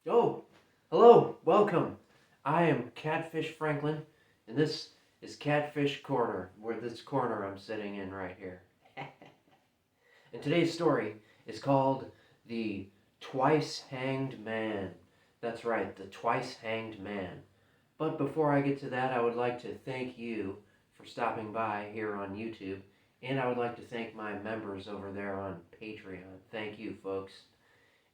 Oh, hello, welcome. I am Catfish Franklin, and this is Catfish Corner, where this corner I'm sitting in right here. And today's story is called The Twice Hanged Man. That's right, The Twice Hanged Man. But before I get to that, I would like to thank you for stopping by here on YouTube, and I would like to thank my members over there on Patreon. Thank you, folks.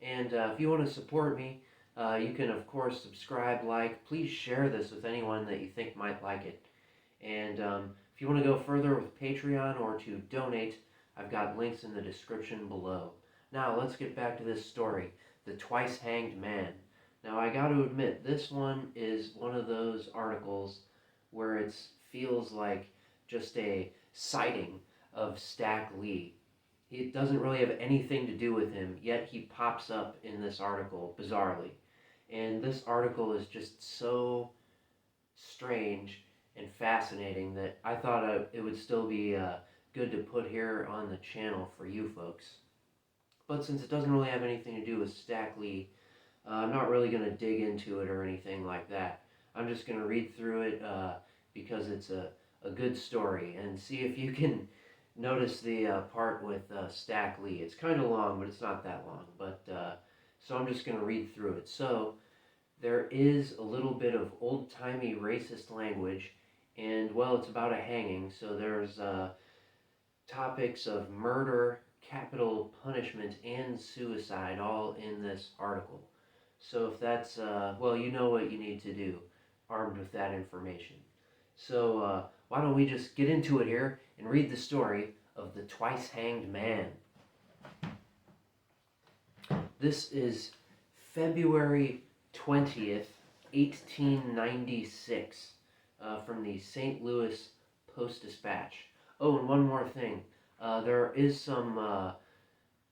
And if you want to support me, you can, of course, subscribe, like. Please share this with anyone that you think might like it. And if you want to go further with Patreon or to donate, I've got links in the description below. Now, let's get back to this story, The Twice Hanged Man. Now, I got to admit, this one is one of those articles where it feels like just a sighting of Stack Lee. It doesn't really have anything to do with him, yet he pops up in this article, bizarrely. And this article is just so strange and fascinating that I thought it would still be good to put here on the channel for you folks. But since it doesn't really have anything to do with Stack Lee, I'm not really going to dig into it or anything like that. I'm just going to read through it because it's a good story, and see if you can notice the part with Stack Lee. It's kind of long, but it's not that long. But so I'm just going to read through it. So there is a little bit of old-timey racist language, and well, it's about a hanging. So there's topics of murder, capital punishment, and suicide all in this article. So if that's, well, you know what you need to do, armed with that information. So why don't we just get into it here and read the story of the Twice Hanged Man. This is February 20th, 1896, from the St. Louis Post-Dispatch. Oh, and one more thing. There is some, well,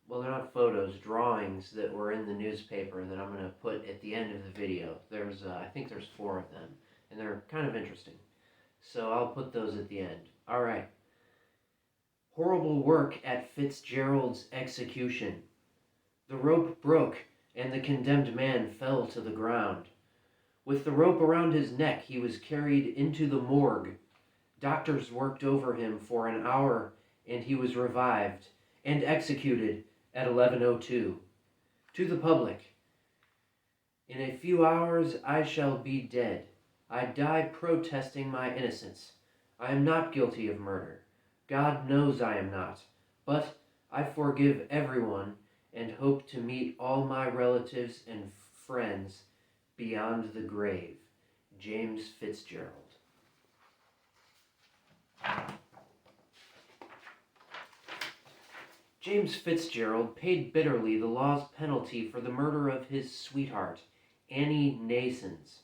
they're not photos, drawings that were in the newspaper that I'm going to put at the end of the video. There's, I think there's 4 of them, and they're kind of interesting. So I'll put those at the end. All right. Horrible work at Fitzgerald's execution. The rope broke, and the condemned man fell to the ground. With the rope around his neck, he was carried into the morgue. Doctors worked over him for an hour, and he was revived and executed at 11:02. To the public, in a few hours I shall be dead. I die protesting my innocence. I am not guilty of murder. God knows I am not. But I forgive everyone and hope to meet all my relatives and friends beyond the grave. James Fitzgerald. James Fitzgerald paid bitterly the law's penalty for the murder of his sweetheart, Annie Nasons.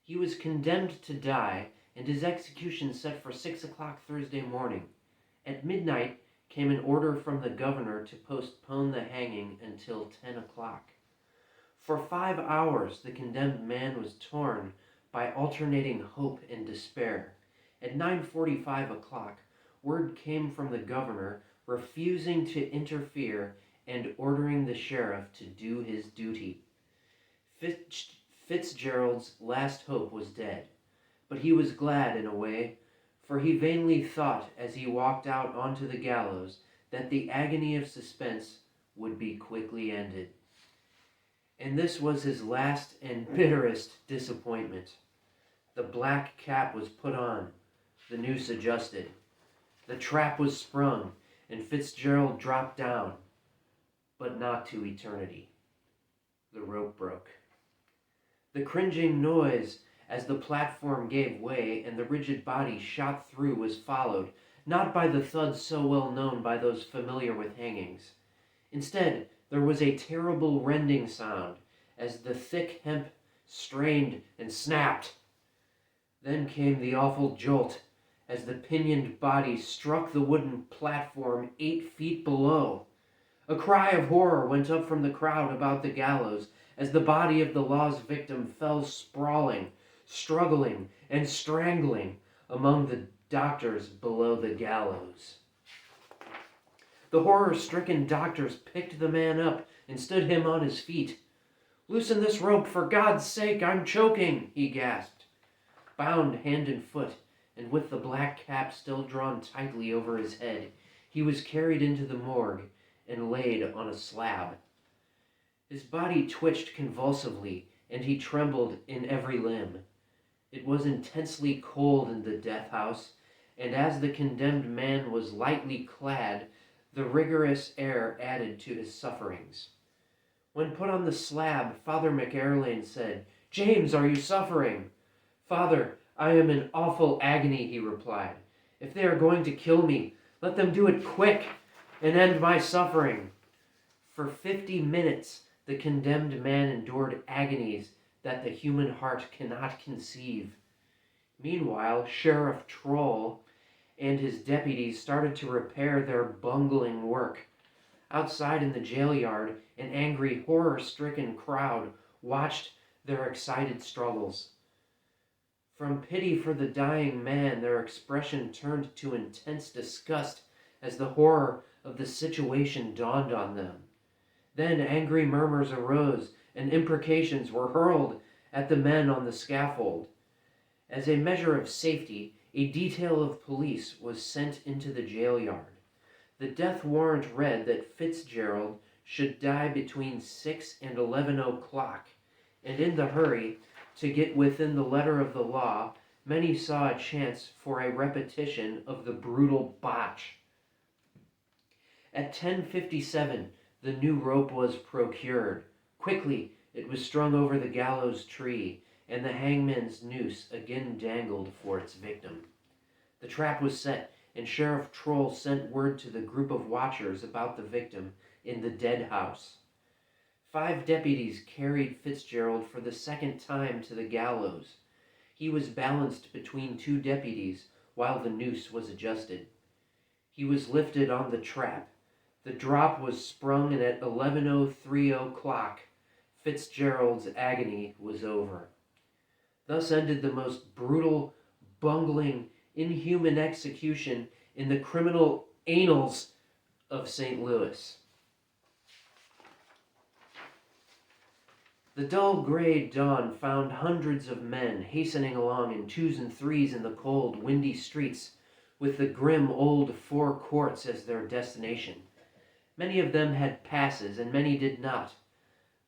He was condemned to die, and his execution set for 6 o'clock Thursday morning. At midnight came an order from the governor to postpone the hanging until 10 o'clock. For 5 hours the condemned man was torn by alternating hope and despair. At 9:45 o'clock, word came from the governor refusing to interfere and ordering the sheriff to do his duty. Fitzgerald's last hope was dead, but he was glad in a way, for he vainly thought as he walked out onto the gallows that the agony of suspense would be quickly ended. And this was his last and bitterest disappointment. The black cap was put on, the noose adjusted. The trap was sprung, and Fitzgerald dropped down, but not to eternity. The rope broke. The cringing noise as the platform gave way and the rigid body shot through was followed, not by the thud so well known by those familiar with hangings. Instead, there was a terrible rending sound as the thick hemp strained and snapped. Then came the awful jolt as the pinioned body struck the wooden platform 8 feet below. A cry of horror went up from the crowd about the gallows as the body of the law's victim fell sprawling, struggling, and strangling among the doctors below the gallows. The horror-stricken doctors picked the man up and stood him on his feet. "Loosen this rope, for God's sake, I'm choking," he gasped. Bound hand and foot, and with the black cap still drawn tightly over his head, he was carried into the morgue and laid on a slab. His body twitched convulsively, and he trembled in every limb. It was intensely cold in the death house, and as the condemned man was lightly clad, the rigorous air added to his sufferings. When put on the slab, Father McAirlane said, "James, are you suffering?" "Father, I am in awful agony," he replied. "If they are going to kill me, let them do it quick and end my suffering." For 50 minutes, the condemned man endured agonies that the human heart cannot conceive. Meanwhile, Sheriff Troll and his deputies started to repair their bungling work. Outside in the jail yard, an angry, horror-stricken crowd watched their excited struggles. From pity for the dying man, their expression turned to intense disgust as the horror of the situation dawned on them. Then angry murmurs arose, and imprecations were hurled at the men on the scaffold. As a measure of safety, a detail of police was sent into the jail yard. The death warrant read that Fitzgerald should die between 6 and 11 o'clock, and in the hurry to get within the letter of the law, many saw a chance for a repetition of the brutal botch. At 10:57, the new rope was procured. Quickly, it was strung over the gallows tree, and the hangman's noose again dangled for its victim. The trap was set, and Sheriff Troll sent word to the group of watchers about the victim in the dead house. 5 deputies carried Fitzgerald for the second time to the gallows. He was balanced between 2 deputies while the noose was adjusted. He was lifted on the trap. The drop was sprung, and at 11:03 o'clock, Fitzgerald's agony was over. Thus ended the most brutal, bungling, inhuman execution in the criminal annals of St. Louis. The dull gray dawn found hundreds of men hastening along in 2s and 3s in the cold, windy streets, with the grim old 4 courts as their destination. Many of them had passes, and many did not,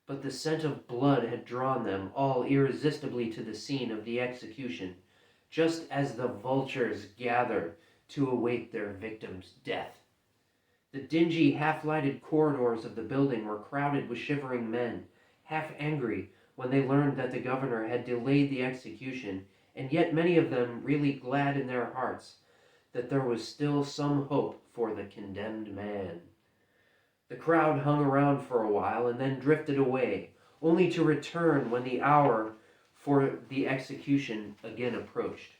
but the scent of blood had drawn them all irresistibly to the scene of the execution, just as the vultures gather to await their victim's death. The dingy, half-lighted corridors of the building were crowded with shivering men, half angry when they learned that the governor had delayed the execution, and yet many of them really glad in their hearts that there was still some hope for the condemned man. The crowd hung around for a while and then drifted away, only to return when the hour for the execution again approached.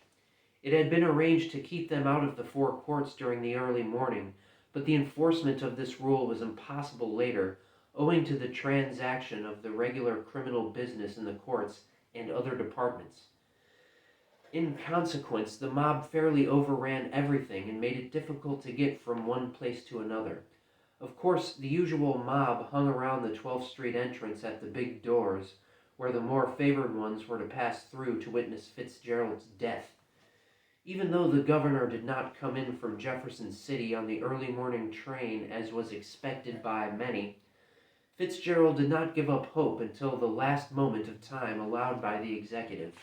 It had been arranged to keep them out of the 4 courts during the early morning, but the enforcement of this rule was impossible later, owing to the transaction of the regular criminal business in the courts and other departments. In consequence, the mob fairly overran everything and made it difficult to get from one place to another. Of course, the usual mob hung around the 12th Street entrance at the big doors, where the more favored ones were to pass through to witness Fitzgerald's death. Even though the governor did not come in from Jefferson City on the early morning train as was expected by many, Fitzgerald did not give up hope until the last moment of time allowed by the executive.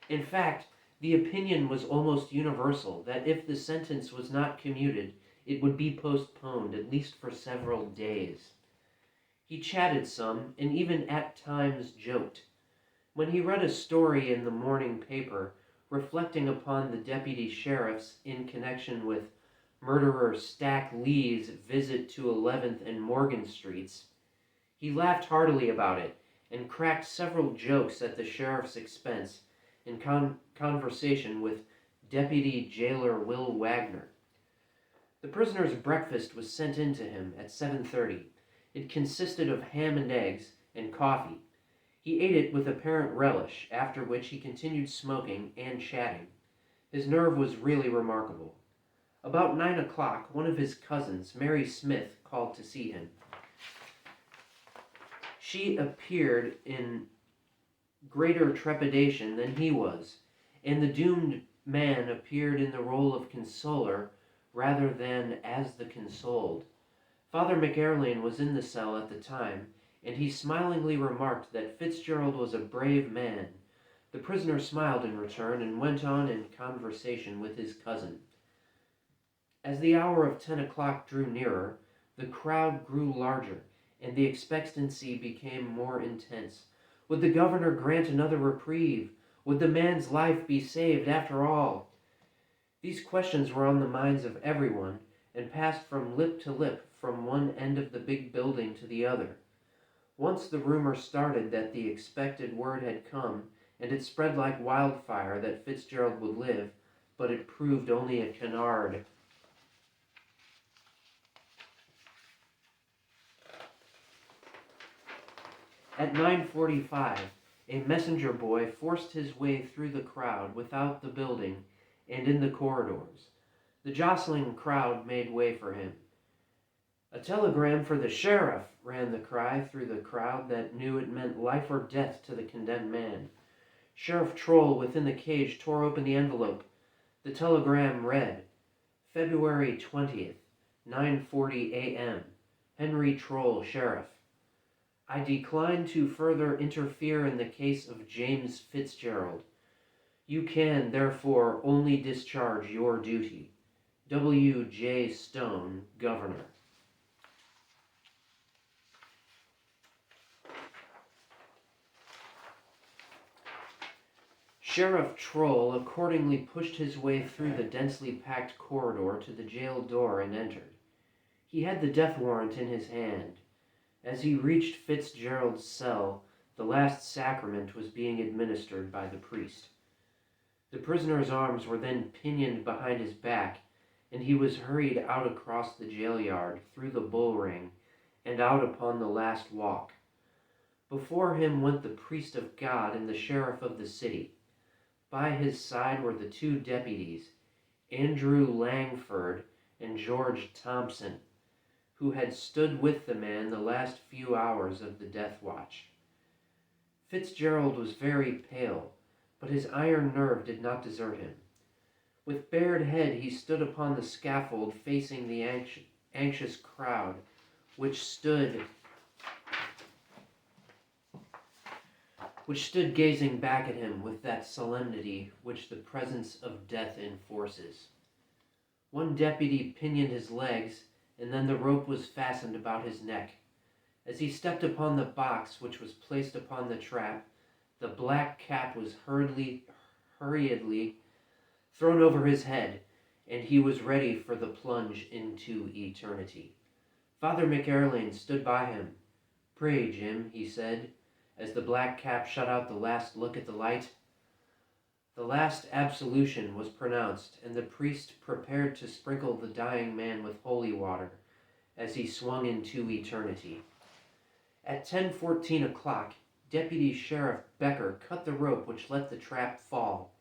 In fact, the opinion was almost universal that if the sentence was not commuted, it would be postponed at least for several days. He chatted some, and even at times joked. When he read a story in the morning paper reflecting upon the deputy sheriffs in connection with murderer Stack Lee's visit to 11th and Morgan Streets, he laughed heartily about it and cracked several jokes at the sheriff's expense in conversation with Deputy Jailer Will Wagner. The prisoner's breakfast was sent in to him at 7:30. It consisted of ham and eggs and coffee. He ate it with apparent relish, after which he continued smoking and chatting. His nerve was really remarkable. About 9 o'clock, one of his cousins, Mary Smith, called to see him. She appeared in greater trepidation than he was, and the doomed man appeared in the role of consoler rather than as the consoled. Father McAirlane was in the cell at the time, and he smilingly remarked that Fitzgerald was a brave man. The prisoner smiled in return and went on in conversation with his cousin. As the hour of 10 o'clock drew nearer, the crowd grew larger, and the expectancy became more intense. Would the governor grant another reprieve? Would the man's life be saved after all? These questions were on the minds of everyone, and passed from lip to lip from one end of the big building to the other. Once the rumor started that the expected word had come, and it spread like wildfire that Fitzgerald would live, but it proved only a canard. At 9:45, a messenger boy forced his way through the crowd without the building and in the corridors. The jostling crowd made way for him. "A telegram for the sheriff," ran the cry through the crowd that knew it meant life or death to the condemned man. Sheriff Troll within the cage tore open the envelope. The telegram read, "February 20th, 9:40 a.m. Henry Troll, Sheriff. I decline to further interfere in the case of James Fitzgerald. You can, therefore, only discharge your duty. W. J. Stone, Governor." Sheriff Troll accordingly pushed his way through the densely packed corridor to the jail door and entered. He had the death warrant in his hand. As he reached Fitzgerald's cell, the last sacrament was being administered by the priest. The prisoner's arms were then pinioned behind his back, and he was hurried out across the jail yard, through the bull ring, and out upon the last walk. Before him went the priest of God and the sheriff of the city. By his side were the two deputies, Andrew Langford and George Thompson, who had stood with the man the last few hours of the death watch. Fitzgerald was very pale, but his iron nerve did not desert him. With bared head he stood upon the scaffold facing the anxious crowd, which stood gazing back at him with that solemnity which the presence of death enforces. One deputy pinioned his legs, and then the rope was fastened about his neck. As he stepped upon the box which was placed upon the trap, the black cap was hurriedly thrown over his head, and he was ready for the plunge into eternity. Father McAirlane stood by him. "Pray, Jim," he said, as the black cap shut out the last look at the light. The last absolution was pronounced, and the priest prepared to sprinkle the dying man with holy water as he swung into eternity. At 10:14 o'clock, Deputy Sheriff Becker cut the rope which let the trap fall.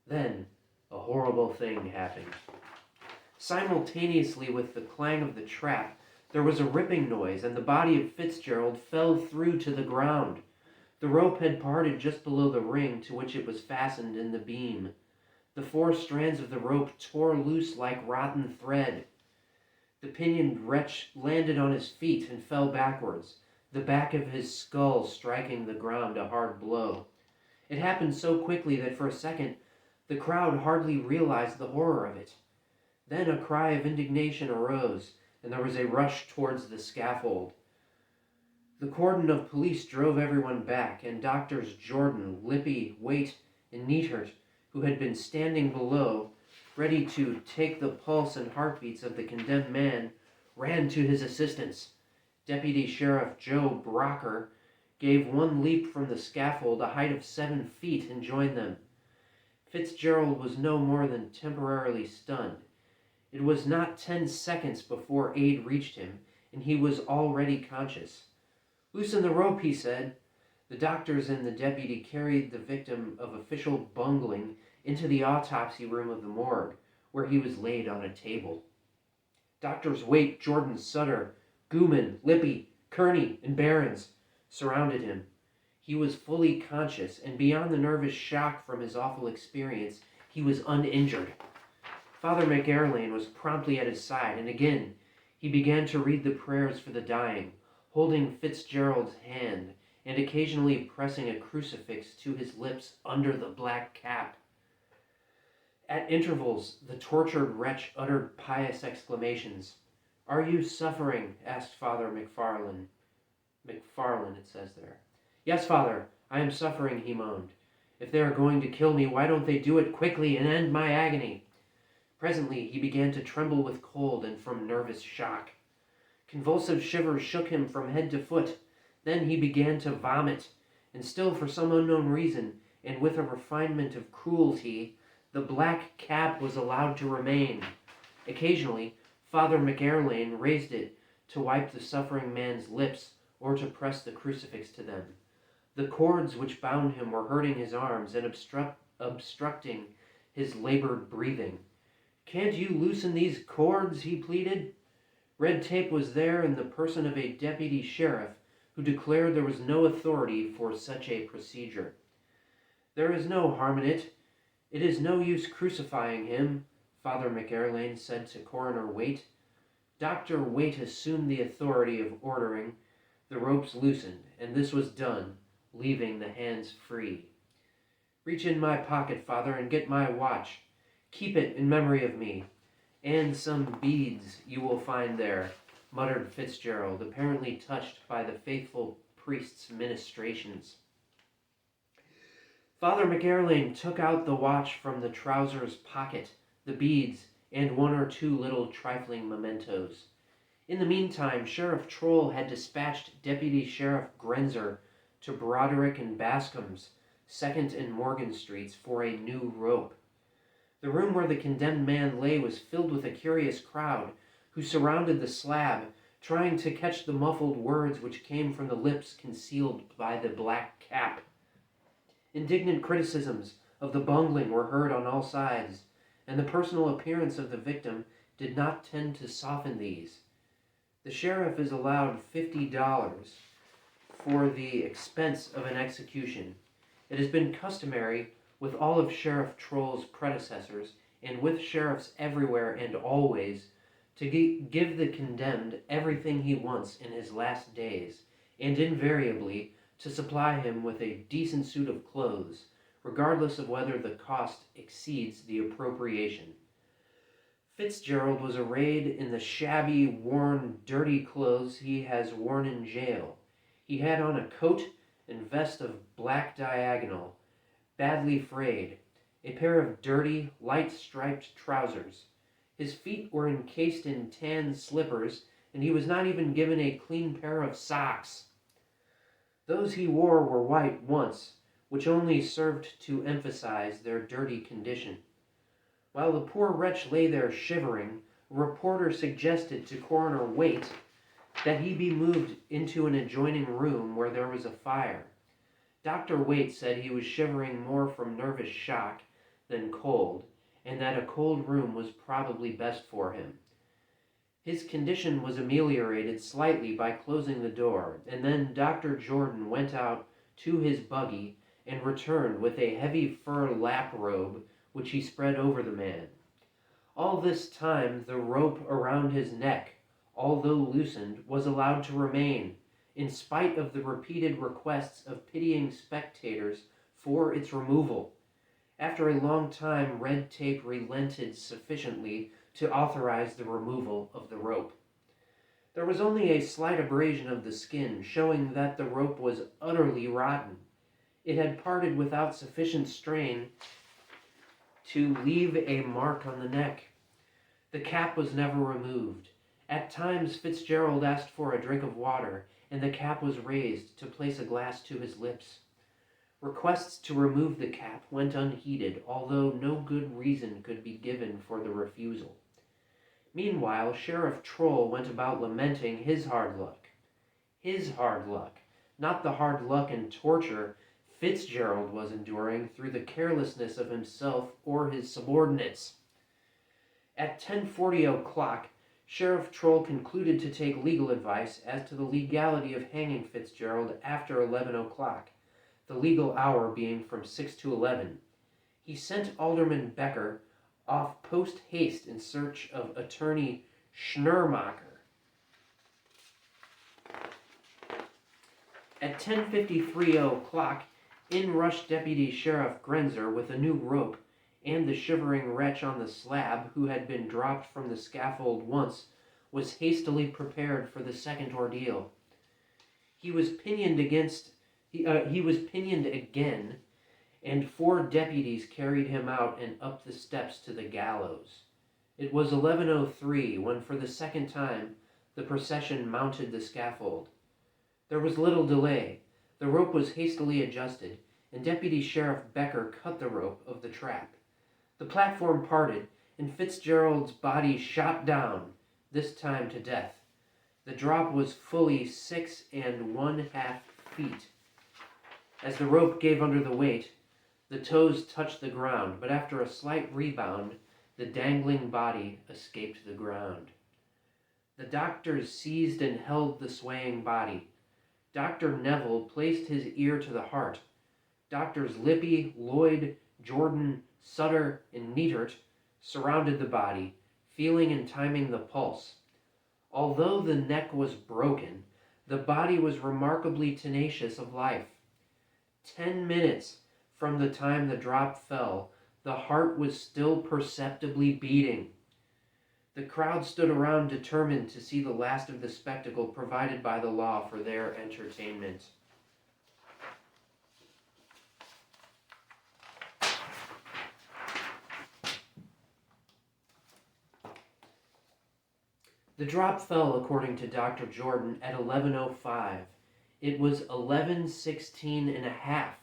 Then, a horrible thing happened. Simultaneously with the clang of the trap, there was a ripping noise, and the body of Fitzgerald fell through to the ground. The rope had parted just below the ring to which it was fastened in the beam. The 4 strands of the rope tore loose like rotten thread. The pinioned wretch landed on his feet and fell backwards, the back of his skull striking the ground a hard blow. It happened so quickly that for a second the crowd hardly realized the horror of it. Then a cry of indignation arose, and there was a rush towards the scaffold. The cordon of police drove everyone back, and Doctors Jordan, Lippy, Wait, and Neathert, who had been standing below, ready to take the pulse and heartbeats of the condemned man, ran to his assistance. Deputy Sheriff Joe Brocker gave one leap from the scaffold, a height of 7 feet, and joined them. Fitzgerald was no more than temporarily stunned. It was not 10 seconds before aid reached him, and he was already conscious. "Loosen the rope," he said. The doctors and the deputy carried the victim of official bungling into the autopsy room of the morgue, where he was laid on a table. Doctors Wait, Jordan, Sutter, Gooman, Lippy, Kearney, and Behrens surrounded him. He was fully conscious, and beyond the nervous shock from his awful experience, he was uninjured. Father McAirlane was promptly at his side, and again he began to read the prayers for the dying, holding Fitzgerald's hand and occasionally pressing a crucifix to his lips under the black cap. At intervals, the tortured wretch uttered pious exclamations. "Are you suffering?" asked Father McFarlane. McFarlane, it says there. "Yes, Father, I am suffering," he moaned. "If they are going to kill me, why don't they do it quickly and end my agony?" Presently, he began to tremble with cold and from nervous shock. Convulsive shivers shook him from head to foot. Then he began to vomit, and still for some unknown reason, and with a refinement of cruelty, the black cap was allowed to remain. Occasionally, Father McAirlane raised it to wipe the suffering man's lips or to press the crucifix to them. The cords which bound him were hurting his arms and obstructing his labored breathing. "Can't you loosen these cords?" he pleaded. Red tape was there in the person of a deputy sheriff who declared there was no authority for such a procedure. "There is no harm in it. It is no use crucifying him," Father McAirlane said to Coroner Wait. Dr. Wait assumed the authority of ordering the ropes loosened, and this was done, leaving the hands free. "Reach in my pocket, Father, and get my watch. Keep it in memory of me. And some beads you will find there," muttered Fitzgerald, apparently touched by the faithful priest's ministrations. Father McAirlane took out the watch from the trousers pocket, the beads, and one or two little trifling mementos. In the meantime, Sheriff Troll had dispatched Deputy Sheriff Grenzer to Broderick and Bascom's, 2nd and Morgan Streets, for a new rope. The room where the condemned man lay was filled with a curious crowd, who surrounded the slab, trying to catch the muffled words which came from the lips concealed by the black cap. Indignant criticisms of the bungling were heard on all sides, and the personal appearance of the victim did not tend to soften these. The sheriff is allowed $50 for the expense of an execution. It has been customary with all of Sheriff Troll's predecessors, and with sheriffs everywhere and always, to give the condemned everything he wants in his last days, and invariably to supply him with a decent suit of clothes, regardless of whether the cost exceeds the appropriation. Fitzgerald was arrayed in the shabby, worn, dirty clothes he has worn in jail. He had on a coat and vest of black diagonal, badly frayed, a pair of dirty, light-striped trousers. His feet were encased in tan slippers, and he was not even given a clean pair of socks. Those he wore were white once, which only served to emphasize their dirty condition. While the poor wretch lay there shivering, a reporter suggested to Coroner Wait that he be moved into an adjoining room where there was a fire. Dr. Wait said he was shivering more from nervous shock than cold, and that a cold room was probably best for him. His condition was ameliorated slightly by closing the door, and then Dr. Jordan went out to his buggy and returned with a heavy fur lap robe which he spread over the man. All this time the rope around his neck, although loosened, was allowed to remain, in spite of the repeated requests of pitying spectators for its removal. After a long time, red tape relented sufficiently to authorize the removal of the rope. There was only a slight abrasion of the skin, showing that the rope was utterly rotten. It had parted without sufficient strain to leave a mark on the neck. The cap was never removed. At times, Fitzgerald asked for a drink of water, and the cap was raised to place a glass to his lips. Requests to remove the cap went unheeded, although no good reason could be given for the refusal. Meanwhile, Sheriff Troll went about lamenting his hard luck. His hard luck, not the hard luck and torture Fitzgerald was enduring through the carelessness of himself or his subordinates. At 10:40 o'clock, Sheriff Troll concluded to take legal advice as to the legality of hanging Fitzgerald after 11 o'clock, the legal hour being from 6 to 11. He sent Alderman Becker off post-haste in search of attorney Schnurmacher. At 10:53 o'clock, in rushed Deputy Sheriff Grenzer with a new rope, and the shivering wretch on the slab, who had been dropped from the scaffold once, was hastily prepared for the second ordeal. He was pinioned again, and 4 deputies carried him out and up the steps to the gallows. It was 11:03 when, for the second time, the procession mounted the scaffold. There was little delay. The rope was hastily adjusted, and Deputy Sheriff Becker cut the rope of the trap. The platform parted, and Fitzgerald's body shot down, this time to death. The drop was fully 6 1/2 feet. As the rope gave under the weight, the toes touched the ground, but after a slight rebound, the dangling body escaped the ground. The doctors seized and held the swaying body. Dr. Neville placed his ear to the heart. Doctors Lippy, Lloyd, Jordan, Sutter, and Neatert surrounded the body, feeling and timing the pulse. Although the neck was broken, the body was remarkably tenacious of life. 10 minutes from the time the drop fell, the heart was still perceptibly beating. The crowd stood around determined to see the last of the spectacle provided by the law for their entertainment. The drop fell, according to Dr. Jordan, at 11:05. It was 11:16 1/2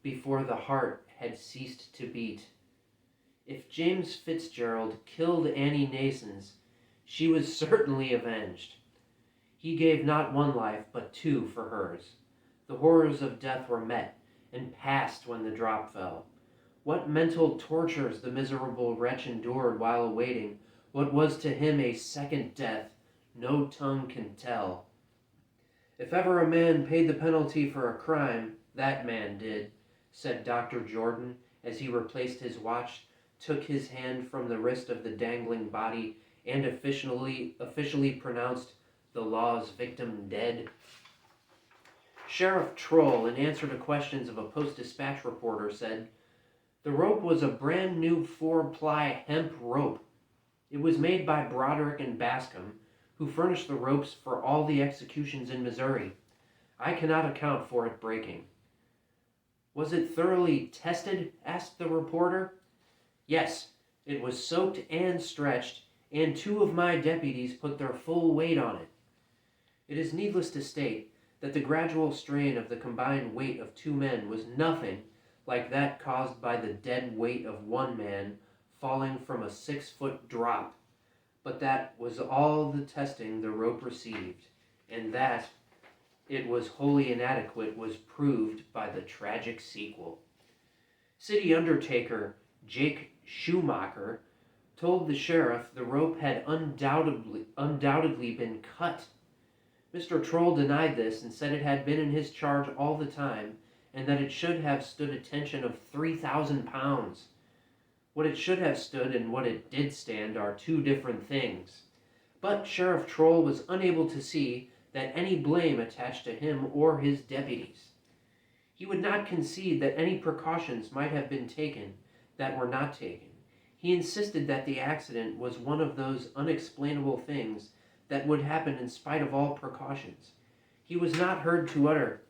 before the heart had ceased to beat. If James Fitzgerald killed Annie Nasons, she was certainly avenged. He gave not 1 life, but 2 for hers. The horrors of death were met and passed when the drop fell. What mental tortures the miserable wretch endured while awaiting what was to him a second death, no tongue can tell. If ever a man paid the penalty for a crime, that man did, said Dr. Jordan, as he replaced his watch, took his hand from the wrist of the dangling body, and officially pronounced the law's victim dead. Sheriff Troll, in answer to questions of a Post-Dispatch reporter, said, "The rope was a brand new 4-ply hemp rope. It was made by Broderick and Bascom, who furnished the ropes for all the executions in Missouri. I cannot account for it breaking." "Was it thoroughly tested?" asked the reporter. "Yes, it was soaked and stretched, and 2 of my deputies put their full weight on it." It is needless to state that the gradual strain of the combined weight of 2 men was nothing like that caused by the dead weight of 1 man falling from a 6-foot drop, but that was all the testing the rope received, and that it was wholly inadequate was proved by the tragic sequel. City Undertaker Jake Schumacher told the sheriff the rope had undoubtedly been cut. Mr. Troll denied this and said it had been in his charge all the time, and that it should have stood a tension of 3,000 pounds. What it should have stood and what it did stand are 2 different things. But Sheriff Troll was unable to see that any blame attached to him or his deputies. He would not concede that any precautions might have been taken that were not taken. He insisted that the accident was one of those unexplainable things that would happen in spite of all precautions. He was not heard to utter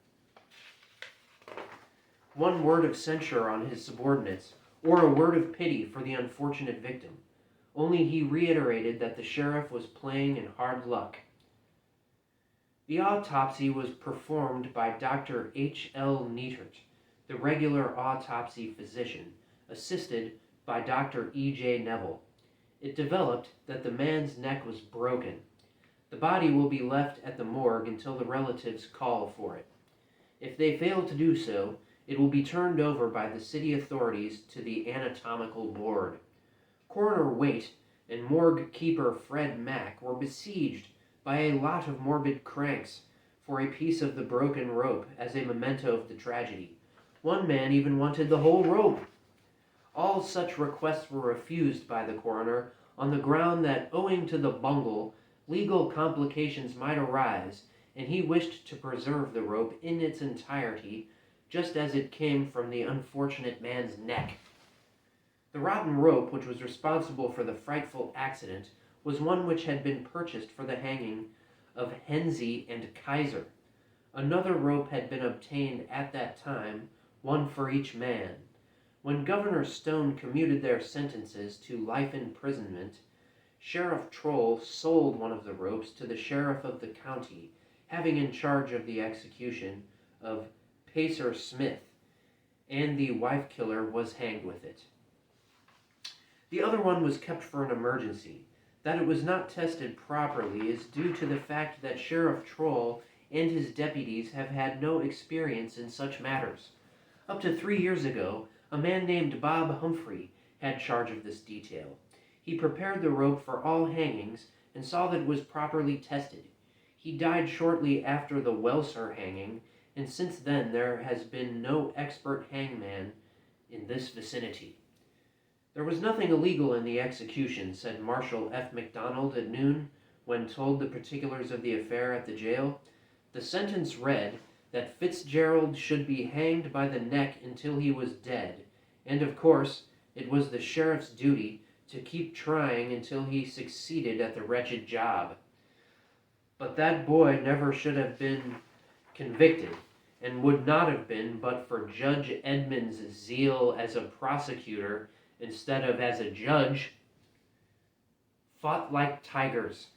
1 word of censure on his subordinates, or a word of pity for the unfortunate victim. Only he reiterated that the sheriff was playing in hard luck. The autopsy was performed by Dr. H.L. Neatert, the regular autopsy physician, assisted by Dr. E.J. Neville. It developed that the man's neck was broken. The body will be left at the morgue until the relatives call for it. If they fail to do so, it will be turned over by the city authorities to the anatomical board. Coroner Wait and morgue keeper Fred Mack were besieged by a lot of morbid cranks for a piece of the broken rope as a memento of the tragedy. One man even wanted the whole rope. All such requests were refused by the coroner on the ground that, owing to the bungle, legal complications might arise, and he wished to preserve the rope in its entirety, just as it came from the unfortunate man's neck. The rotten rope, which was responsible for the frightful accident, was one which had been purchased for the hanging of Henze and Kaiser. Another rope had been obtained at that time, one for each man. When Governor Stone commuted their sentences to life imprisonment, Sheriff Troll sold one of the ropes to the sheriff of the county, having in charge of the execution of Pacer Smith, and the wife killer was hanged with it. The other one was kept for an emergency. That it was not tested properly is due to the fact that Sheriff Troll and his deputies have had no experience in such matters. Up to 3 years ago, a man named Bob Humphrey had charge of this detail. He prepared the rope for all hangings and saw that it was properly tested. He died shortly after the Welser hanging, and since then there has been no expert hangman in this vicinity. There was nothing illegal in the execution, said Marshal F. McDonald at noon, when told the particulars of the affair at the jail. The sentence read that Fitzgerald should be hanged by the neck until he was dead, and of course it was the sheriff's duty to keep trying until he succeeded at the wretched job. But that boy never should have been convicted, and would not have been but for Judge Edmonds' zeal as a prosecutor instead of as a judge. Fought like tigers.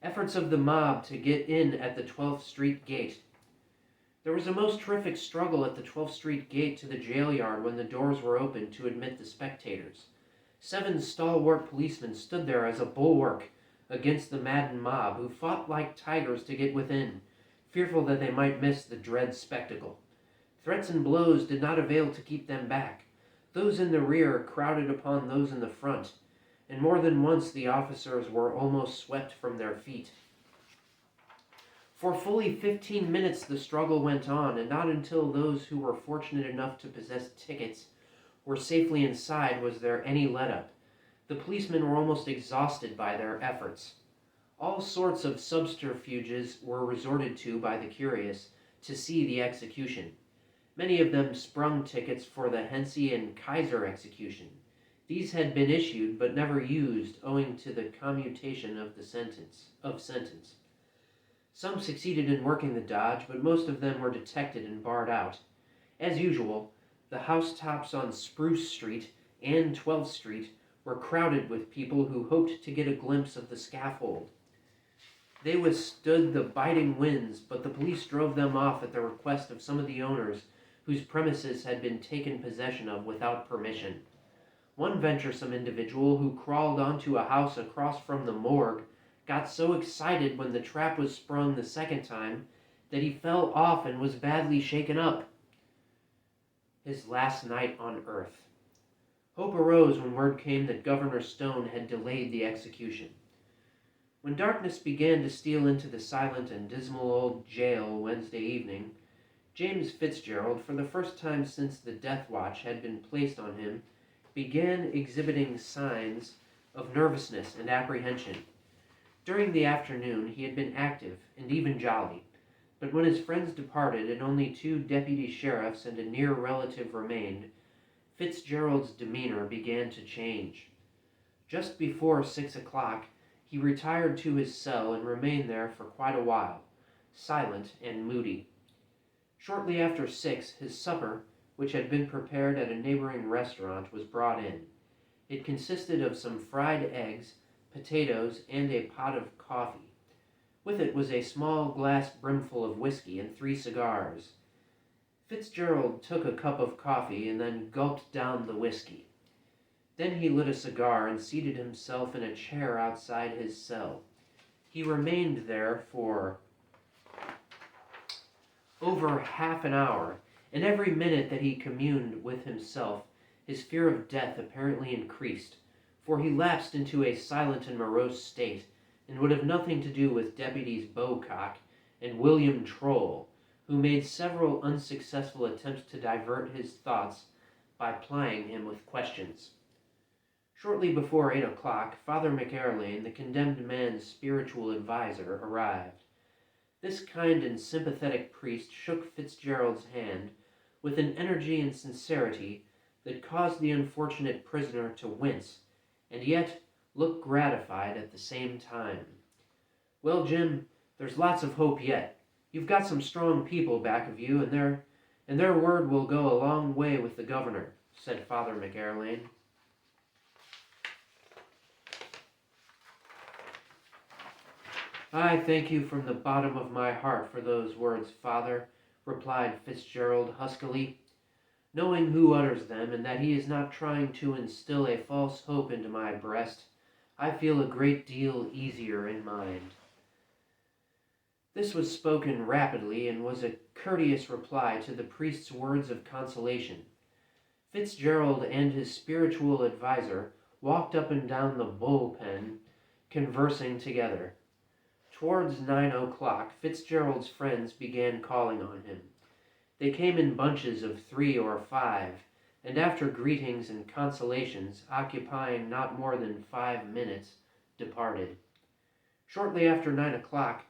Efforts of the mob to get in at the 12th Street gate. There was a most terrific struggle at the 12th Street gate to the jail yard when the doors were opened to admit the spectators. 7 stalwart policemen stood there as a bulwark against the maddened mob, who fought like tigers to get within, fearful that they might miss the dread spectacle. Threats and blows did not avail to keep them back. Those in the rear crowded upon those in the front, and more than once the officers were almost swept from their feet. For fully 15 minutes the struggle went on, and not until those who were fortunate enough to possess tickets were safely inside was there any let-up. The policemen were almost exhausted by their efforts. All sorts of subterfuges were resorted to by the curious to see the execution. Many of them sprung tickets for the Henze and Kaiser execution. These had been issued but never used owing to the commutation of the sentence. Some succeeded in working the dodge, but most of them were detected and barred out. As usual, the housetops on Spruce Street and 12th Street were crowded with people who hoped to get a glimpse of the scaffold. They withstood the biting winds, but the police drove them off at the request of some of the owners whose premises had been taken possession of without permission. One venturesome individual who crawled onto a house across from the morgue got so excited when the trap was sprung the second time that he fell off and was badly shaken up. His last night on earth. Hope arose when word came that Governor Stone had delayed the execution. When darkness began to steal into the silent and dismal old jail Wednesday evening, James Fitzgerald, for the first time since the death watch had been placed on him, began exhibiting signs of nervousness and apprehension. During the afternoon he had been active and even jolly, but when his friends departed and only 2 deputy sheriffs and a near relative remained, Fitzgerald's demeanor began to change. Just before 6 o'clock, he retired to his cell and remained there for quite a while, silent and moody. Shortly after 6, his supper, which had been prepared at a neighboring restaurant, was brought in. It consisted of some fried eggs, potatoes, and a pot of coffee. With it was a small glass brimful of whiskey and 3 cigars. Fitzgerald took a cup of coffee and then gulped down the whiskey. Then he lit a cigar and seated himself in a chair outside his cell. He remained there for over half an hour, and every minute that he communed with himself, his fear of death apparently increased, for he lapsed into a silent and morose state, and would have nothing to do with Deputies Bowcock and William Troll, who made several unsuccessful attempts to divert his thoughts by plying him with questions. Shortly before 8 o'clock, Father McAirlane, the condemned man's spiritual adviser, arrived. This kind and sympathetic priest shook Fitzgerald's hand with an energy and sincerity that caused the unfortunate prisoner to wince, and yet look gratified at the same time. "Well, Jim, there's lots of hope yet. You've got some strong people back of you, and their word will go a long way with the governor," said Father McAirlane. "I thank you from the bottom of my heart for those words, Father," replied Fitzgerald huskily, "knowing who utters them, and that he is not trying to instill a false hope into my breast. I feel a great deal easier in mind." This was spoken rapidly, and was a courteous reply to the priest's words of consolation. Fitzgerald and his spiritual adviser walked up and down the bullpen, conversing together. Towards 9 o'clock, Fitzgerald's friends began calling on him. They came in bunches of 3 or 5, and after greetings and consolations, occupying not more than 5 minutes, departed. Shortly after 9 o'clock,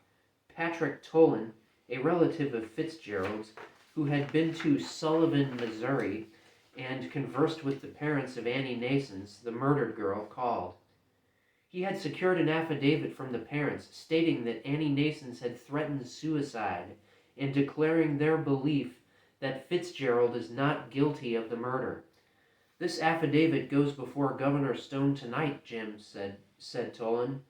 Patrick Tolan, a relative of Fitzgerald's, who had been to Sullivan, Missouri, and conversed with the parents of Annie Nasons, the murdered girl, called. He had secured an affidavit from the parents stating that Annie Nasons had threatened suicide and declaring their belief that Fitzgerald is not guilty of the murder. "This affidavit goes before Governor Stone tonight, Jim," said Tolan.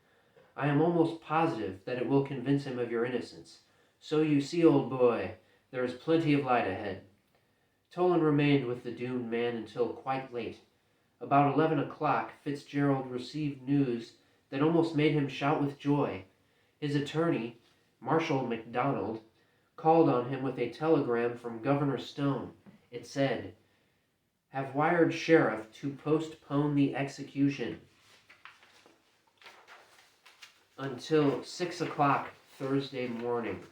"I am almost positive that it will convince him of your innocence. So you see, old boy, there is plenty of light ahead." Tolan remained with the doomed man until quite late. About 11 o'clock, Fitzgerald received news that almost made him shout with joy. His attorney, Marshal MacDonald, called on him with a telegram from Governor Stone. It said, "Have wired sheriff to postpone the execution until 6 o'clock Thursday morning."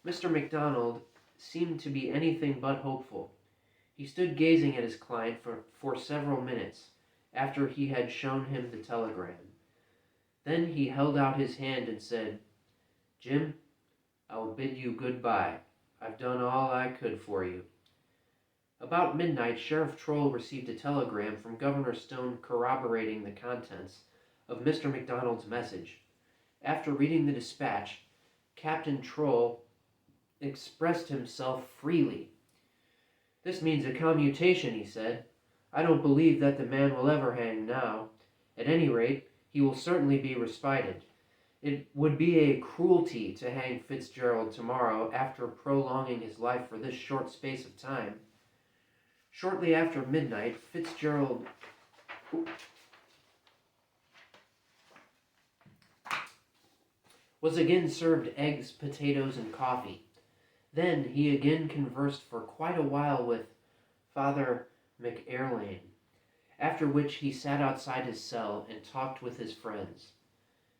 Mr. MacDonald seemed to be anything but hopeful. He stood gazing at his client for several minutes after he had shown him the telegram. Then he held out his hand and said, "Jim, I'll bid you goodbye. I've done all I could for you." About midnight, Sheriff Troll received a telegram from Governor Stone corroborating the contents of Mr. MacDonald's message. After reading the dispatch, Captain Troll expressed himself freely. "This means a commutation," he said. "I don't believe that the man will ever hang now. At any rate, he will certainly be respited. It would be a cruelty to hang Fitzgerald tomorrow after prolonging his life for this short space of time." Shortly after midnight, Fitzgerald was again served eggs, potatoes, and coffee. Then he again conversed for quite a while with Father McAirlane, after which he sat outside his cell and talked with his friends.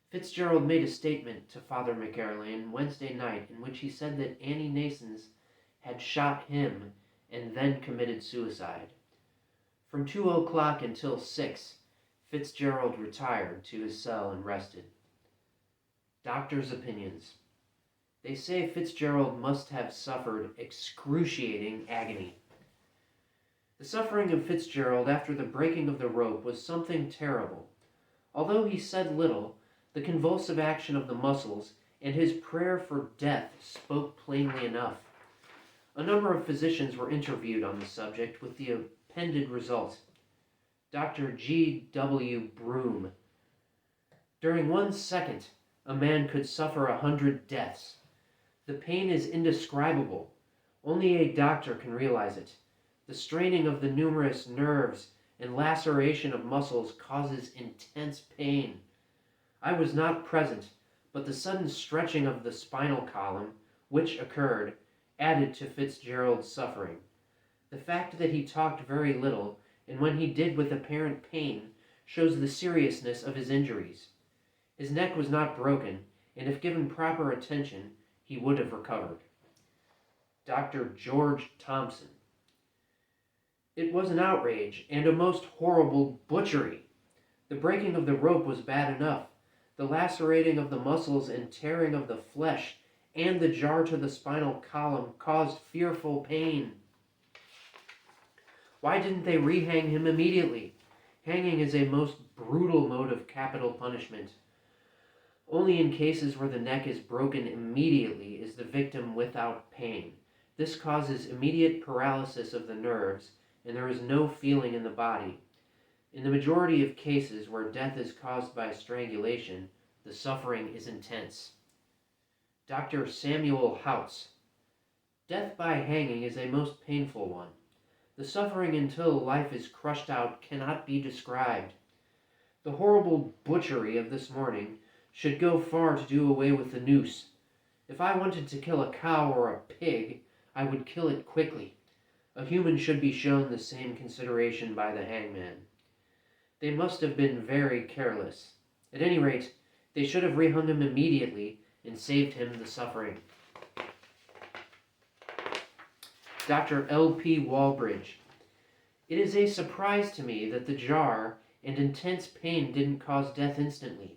Fitzgerald made a statement to Father McAirlane Wednesday night in which he said that Annie Nasons had shot him and then committed suicide. From 2 o'clock until 6, Fitzgerald retired to his cell and rested. Doctors' opinions. They say Fitzgerald must have suffered excruciating agony. The suffering of Fitzgerald after the breaking of the rope was something terrible. Although he said little, the convulsive action of the muscles and his prayer for death spoke plainly enough. A number of physicians were interviewed on the subject with the appended result. Dr. G. W. Broom. "During 1 second, a man could suffer 100 deaths. The pain is indescribable. Only a doctor can realize it. The straining of the numerous nerves and laceration of muscles causes intense pain. I was not present, but the sudden stretching of the spinal column, which occurred, added to Fitzgerald's suffering. The fact that he talked very little, and when he did with apparent pain, shows the seriousness of his injuries. His neck was not broken, and if given proper attention, he would have recovered. Dr. George Thompson. It was an outrage and a most horrible butchery. The breaking of the rope was bad enough. The lacerating of the muscles and tearing of the flesh and the jar to the spinal column caused fearful pain. Why didn't they rehang him immediately? Hanging is a most brutal mode of capital punishment. Only in cases where the neck is broken immediately is the victim without pain. This causes immediate paralysis of the nerves, and there is no feeling in the body. In the majority of cases where death is caused by strangulation, the suffering is intense. Dr. Samuel Houts. Death by hanging is a most painful one. The suffering until life is crushed out cannot be described. The horrible butchery of this morning should go far to do away with the noose. If I wanted to kill a cow or a pig, I would kill it quickly. A human should be shown the same consideration by the hangman. They must have been very careless. At any rate, they should have rehung him immediately and saved him the suffering. Dr. L.P. Walbridge. It is a surprise to me that the jar and intense pain didn't cause death instantly.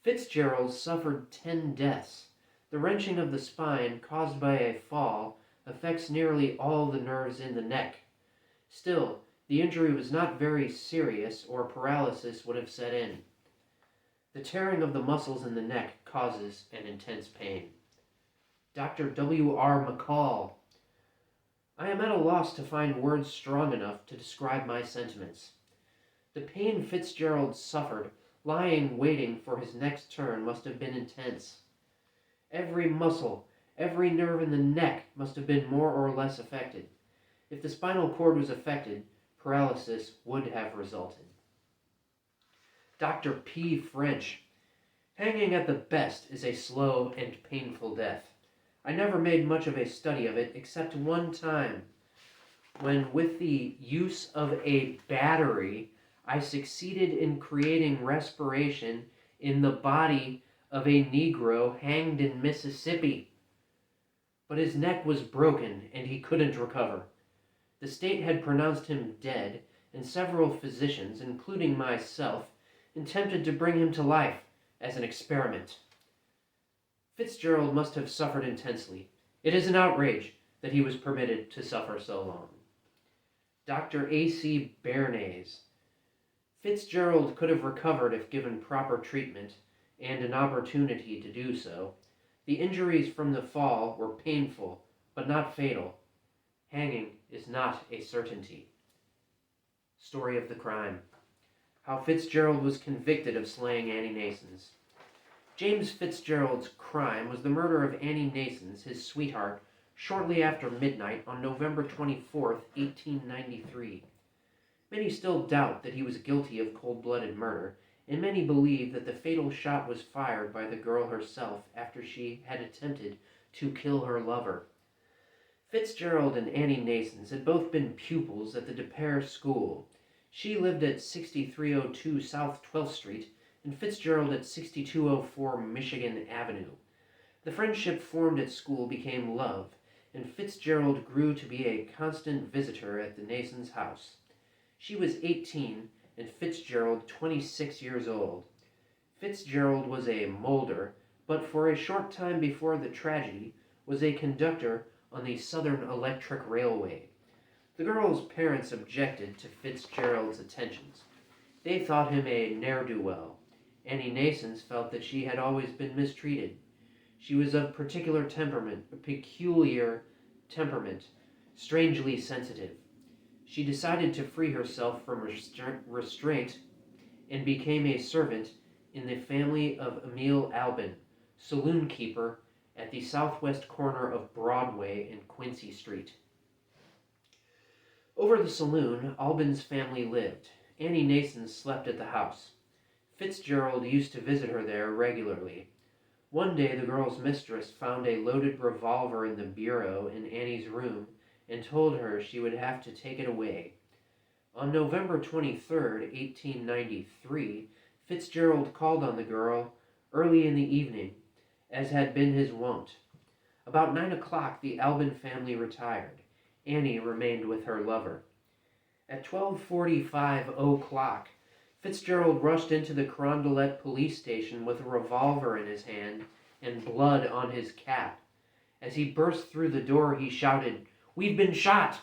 Fitzgerald suffered 10 deaths. The wrenching of the spine caused by a fall affects nearly all the nerves in the neck. Still, the injury was not very serious or paralysis would have set in. The tearing of the muscles in the neck causes an intense pain. Dr. W.R. McCall. I am at a loss to find words strong enough to describe my sentiments. The pain Fitzgerald suffered lying waiting for his next turn must have been intense. Every muscle, every nerve in the neck must have been more or less affected. If the spinal cord was affected, paralysis would have resulted. Dr. P. French. Hanging at the best is a slow and painful death. I never made much of a study of it except one time, when with the use of a battery, I succeeded in creating respiration in the body of a Negro hanged in Mississippi. But his neck was broken and he couldn't recover. The state had pronounced him dead, and several physicians, including myself, attempted to bring him to life as an experiment. Fitzgerald must have suffered intensely. It is an outrage that he was permitted to suffer so long. Dr. A.C. Bernays. Fitzgerald could have recovered if given proper treatment and an opportunity to do so. The injuries from the fall were painful, but not fatal. Hanging is not a certainty. Story of the crime. How Fitzgerald was convicted of slaying Annie Nasons. James Fitzgerald's crime was the murder of Annie Nasons, his sweetheart, shortly after midnight on November 24, 1893. Many still doubt that he was guilty of cold-blooded murder, and many believe that the fatal shot was fired by the girl herself after she had attempted to kill her lover. Fitzgerald and Annie Nasons had both been pupils at the DePere School. She lived at 6302 South 12th Street, and Fitzgerald at 6204 Michigan Avenue. The friendship formed at school became love, and Fitzgerald grew to be a constant visitor at the Nasons' house. She was 18, and Fitzgerald 26 years old. Fitzgerald was a molder, but for a short time before the tragedy was a conductor on the Southern Electric Railway. The girl's parents objected to Fitzgerald's attentions. They thought him a ne'er-do-well. Annie Nasons felt that she had always been mistreated. She was of peculiar temperament, strangely sensitive. She decided to free herself from restraint and became a servant in the family of Emile Albin, saloon keeper at the southwest corner of Broadway and Quincy Street. Over the saloon, Albin's family lived. Annie Nasons slept at the house. Fitzgerald used to visit her there regularly. One day the girl's mistress found a loaded revolver in the bureau in Annie's room and told her she would have to take it away. On November 23rd, 1893, Fitzgerald called on the girl early in the evening, as had been his wont. About 9 o'clock, the Albin family retired. Annie remained with her lover. At 12:45 o'clock, Fitzgerald rushed into the Carondelet police station with a revolver in his hand and blood on his cap. As he burst through the door, he shouted, "We've been shot!"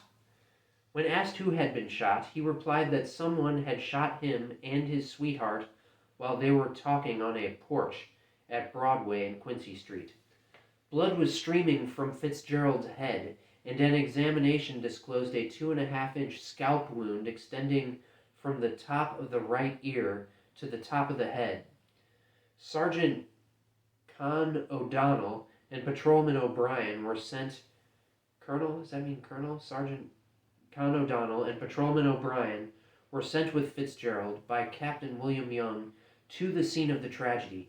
When asked who had been shot, he replied that someone had shot him and his sweetheart while they were talking on a porch at Broadway and Quincy Street. Blood was streaming from Fitzgerald's head, and an examination disclosed a 2.5-inch scalp wound extending from the top of the right ear to the top of the head. Sergeant Con O'Donnell and Patrolman O'Brien were sent. Sergeant Con O'Donnell and Patrolman O'Brien were sent with Fitzgerald by Captain William Young to the scene of the tragedy.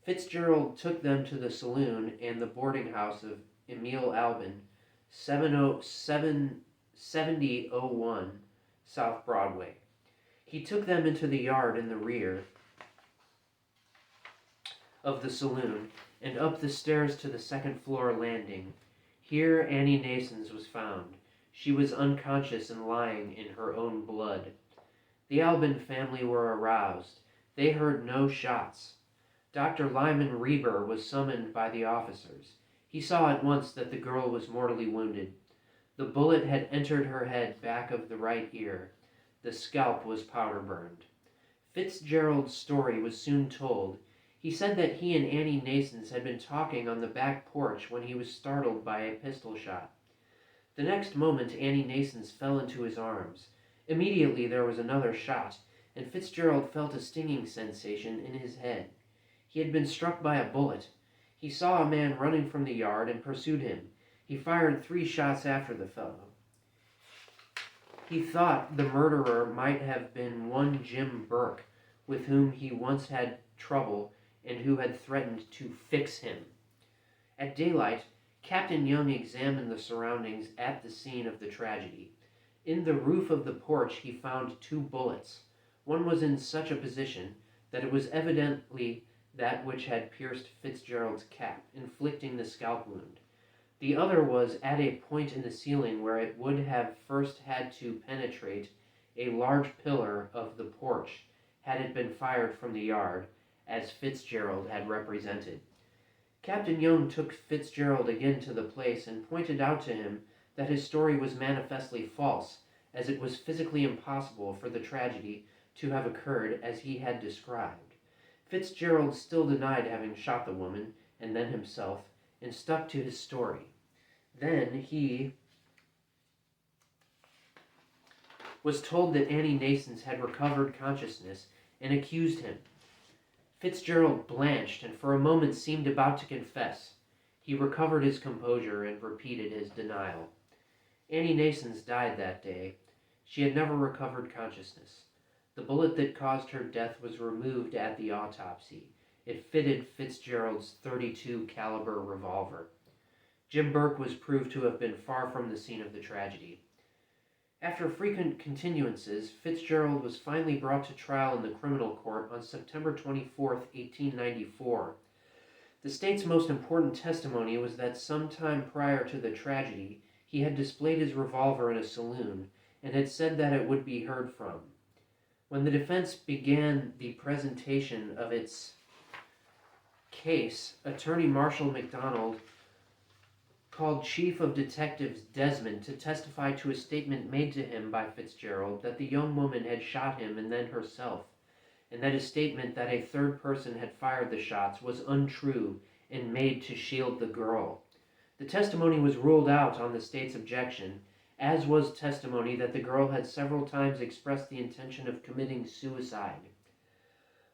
Fitzgerald took them to the saloon and the boarding house of Emil Albin, 7001 South Broadway. He took them into the yard in the rear of the saloon and up the stairs to the second-floor landing. Here Annie Nasons was found. She was unconscious and lying in her own blood. The Albin family were aroused. They heard no shots. Dr. Lyman Reber was summoned by the officers. He saw at once that the girl was mortally wounded. The bullet had entered her head back of the right ear. The scalp was powder burned. Fitzgerald's story was soon told. He said that he and Annie Nasons had been talking on the back porch when he was startled by a pistol shot. The next moment, Annie Nasons fell into his arms. Immediately there was another shot, and Fitzgerald felt a stinging sensation in his head. He had been struck by a bullet. He saw a man running from the yard and pursued him. He fired 3 shots after the fellow. He thought the murderer might have been one Jim Burke, with whom he once had trouble and who had threatened to fix him. At daylight, Captain Young examined the surroundings at the scene of the tragedy. In the roof of the porch he found 2 bullets. One was in such a position that it was evidently that which had pierced Fitzgerald's cap, inflicting the scalp wound. The other was at a point in the ceiling where it would have first had to penetrate a large pillar of the porch had it been fired from the yard, as Fitzgerald had represented. Captain Young took Fitzgerald again to the place and pointed out to him that his story was manifestly false, as it was physically impossible for the tragedy to have occurred as he had described. Fitzgerald still denied having shot the woman, and then himself, and stuck to his story. Then he was told that Annie Nasons had recovered consciousness and accused him. Fitzgerald blanched and for a moment seemed about to confess. He recovered his composure and repeated his denial. Annie Nasons died that day. She had never recovered consciousness. The bullet that caused her death was removed at the autopsy. It fitted Fitzgerald's .32 caliber revolver. Jim Burke was proved to have been far from the scene of the tragedy. After frequent continuances, Fitzgerald was finally brought to trial in the criminal court on September 24, 1894. The state's most important testimony was that sometime prior to the tragedy, he had displayed his revolver in a saloon and had said that it would be heard from. When the defense began the presentation of its case, Attorney Marshall McDonald called Chief of Detectives Desmond to testify to a statement made to him by Fitzgerald that the young woman had shot him and then herself, and that his statement that a third person had fired the shots was untrue and made to shield the girl. The testimony was ruled out on the state's objection, as was testimony that the girl had several times expressed the intention of committing suicide.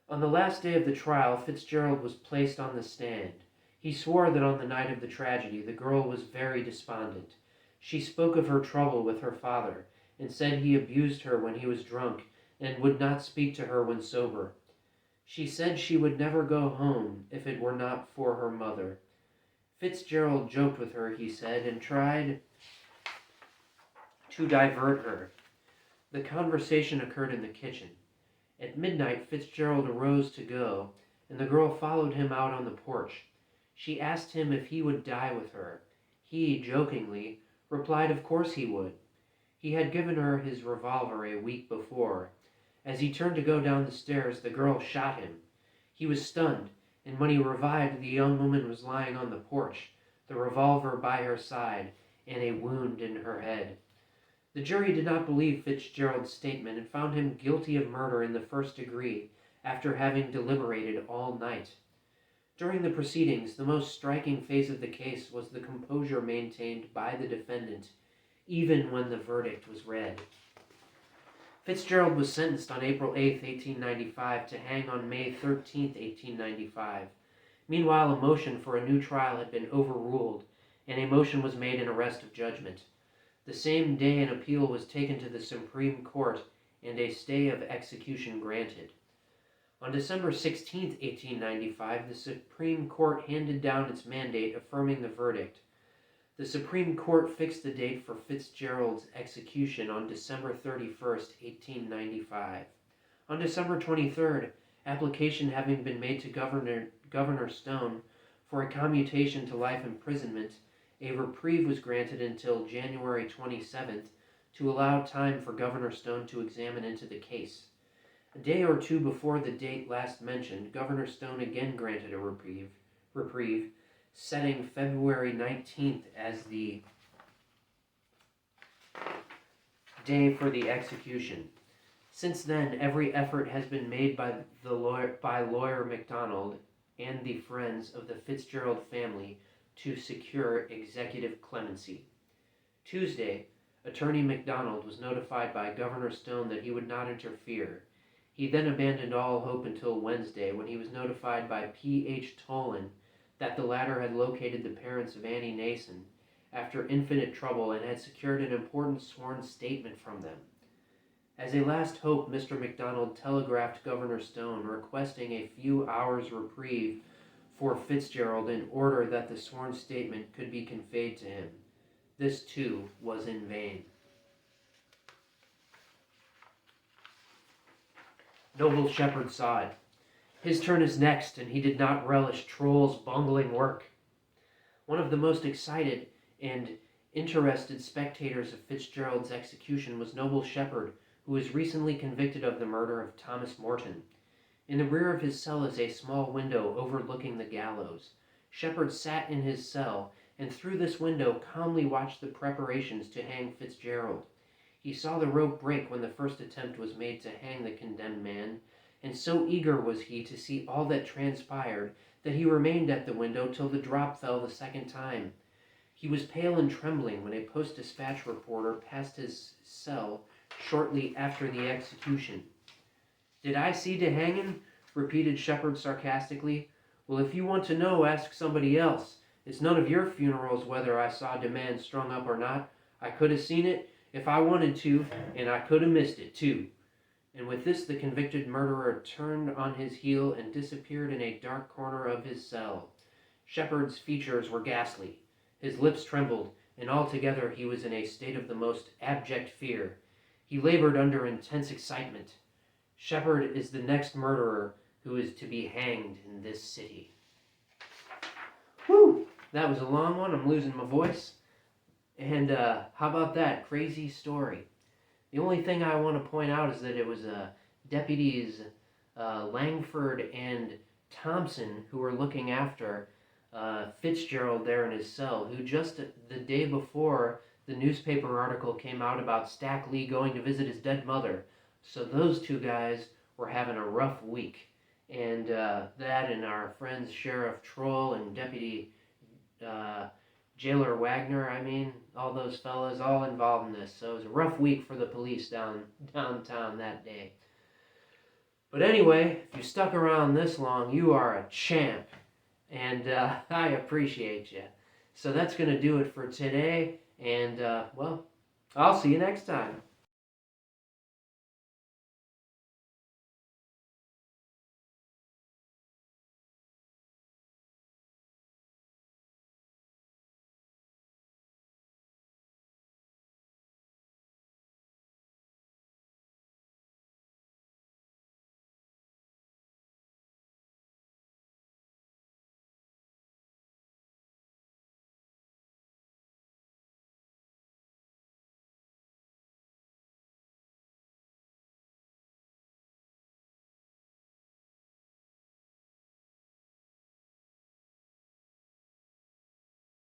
On the last day of the trial, Fitzgerald was placed on the stand. He swore that on the night of the tragedy, the girl was very despondent. She spoke of her trouble with her father, and said he abused her when he was drunk, and would not speak to her when sober. She said she would never go home if it were not for her mother. Fitzgerald joked with her, he said, and tried to divert her. The conversation occurred in the kitchen. At midnight, Fitzgerald arose to go, and the girl followed him out on the porch. She asked him if he would die with her. He, jokingly, replied of course he would. He had given her his revolver a week before. As he turned to go down the stairs, the girl shot him. He was stunned, and when he revived, the young woman was lying on the porch, the revolver by her side, and a wound in her head. The jury did not believe Fitzgerald's statement and found him guilty of murder in the first degree after having deliberated all night. During the proceedings, the most striking phase of the case was the composure maintained by the defendant, even when the verdict was read. Fitzgerald was sentenced on April 8, 1895, to hang on May 13, 1895. Meanwhile, a motion for a new trial had been overruled, and a motion was made in arrest of judgment. The same day an appeal was taken to the Supreme Court, and a stay of execution granted. On December 16, 1895, the Supreme Court handed down its mandate affirming the verdict. The Supreme Court fixed the date for Fitzgerald's execution on December 31, 1895. On December 23rd, application having been made to Governor Stone for a commutation to life imprisonment, a reprieve was granted until January 27th to allow time for Governor Stone to examine into the case. A day or two before the date last mentioned, Governor Stone again granted a reprieve, setting February 19th as the day for the execution. Since then, every effort has been made by lawyer MacDonald and the friends of the Fitzgerald family to secure executive clemency. Tuesday, Attorney MacDonald was notified by Governor Stone that he would not interfere. He then abandoned all hope until Wednesday, when he was notified by P.H. Tolan that the latter had located the parents of Annie Nason after infinite trouble and had secured an important sworn statement from them. As a last hope, Mr. MacDonald telegraphed Governor Stone requesting a few hours' reprieve for Fitzgerald in order that the sworn statement could be conveyed to him. This, too, was in vain. Noble Shepherd saw it. His turn is next, and he did not relish Troll's bungling work. One of the most excited and interested spectators of Fitzgerald's execution was Noble Shepherd, who was recently convicted of the murder of Thomas Morton. In the rear of his cell is a small window overlooking the gallows. Shepherd sat in his cell, and through this window calmly watched the preparations to hang Fitzgerald. He saw the rope break when the first attempt was made to hang the condemned man, and so eager was he to see all that transpired that he remained at the window till the drop fell the second time. He was pale and trembling when a Post-Dispatch reporter passed his cell shortly after the execution. "Did I see the hanging?" repeated Shepherd sarcastically. "Well, if you want to know, ask somebody else. It's none of your funerals whether I saw the man strung up or not. I could have seen it if I wanted to, and I could have missed it, too." And with this, the convicted murderer turned on his heel and disappeared in a dark corner of his cell. Shepherd's features were ghastly. His lips trembled, and altogether he was in a state of the most abject fear. He labored under intense excitement. Shepherd is the next murderer who is to be hanged in this city. Whew! That was a long one. I'm losing my voice. And how about that crazy story? The only thing I want to point out is that it was deputies Langford and Thompson who were looking after Fitzgerald there in his cell, who just the day before the newspaper article came out about Stack Lee going to visit his dead mother. So those two guys were having a rough week. And that and our friends Sheriff Troll and Deputy Jailer Wagner, all those fellas, all involved in this. So it was a rough week for the police downtown that day. But anyway, if you stuck around this long, you are a champ. And I appreciate you. So that's going to do it for today. And, I'll see you next time.